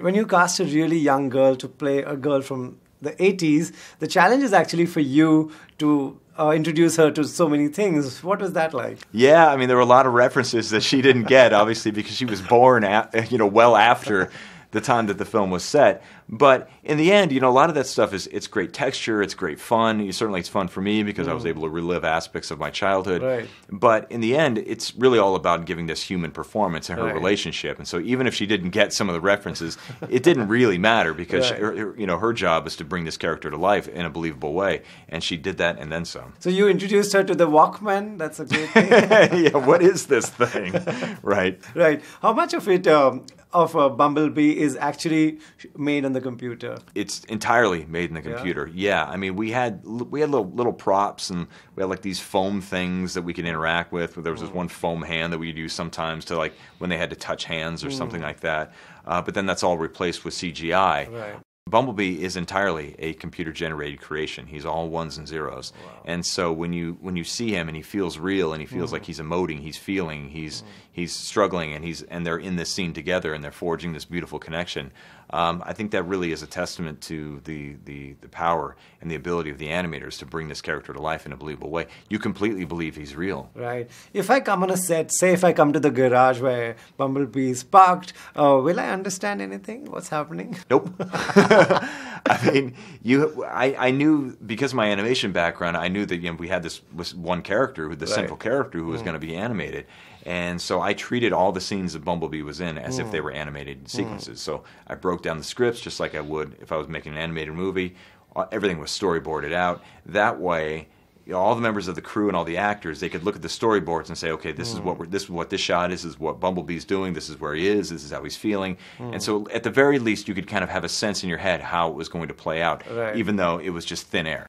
When you cast a really young girl to play a girl from the 80s, the challenge is actually for you to introduce her to so many things. What was that like? Yeah, I mean, there were a lot of references that she didn't get, obviously, because she was born well after the time that the film was set. But in the end, a lot of that stuff it's great texture, it's great fun. Certainly it's fun for me because I was able to relive aspects of my childhood. Right. But in the end, it's really all about giving this human performance and her relationship. And so even if she didn't get some of the references, it didn't really matter because her job is to bring this character to life in a believable way. And she did that and then some. So you introduced her to the Walkman. That's a great thing. Yeah, what is this thing? Right. Right. How much of it, of Bumblebee, is actually made on the computer? It's entirely made in the computer. Yeah, I mean, we had little props, and we had like these foam things that we could interact with. There was this one foam hand that we'd use sometimes to, like, when they had to touch hands or something like that. But then that's all replaced with CGI. Right. Bumblebee is entirely a computer-generated creation. He's all ones and zeros. Wow. And so when you see him and he feels real and he feels like he's emoting, he's feeling, he's struggling, and they're in this scene together and they're forging this beautiful connection. I think that really is a testament to the power and the ability of the animators to bring this character to life in a believable way. You completely believe he's real. Right. If I come on a set, say if I come to the garage where Bumblebee is parked, will I understand anything? What's happening? Nope. I mean, I knew, because of my animation background, I knew that we had this one character, the central character, who was going to be animated. And so I treated all the scenes that Bumblebee was in as if they were animated sequences. So I broke down the scripts just like I would if I was making an animated movie. Everything was storyboarded out. That way, all the members of the crew and all the actors, they could look at the storyboards and say, okay, this is what this shot is. This is what Bumblebee's doing. This is where he is. This is how he's feeling. And so at the very least, you could kind of have a sense in your head how it was going to play out, even though it was just thin air.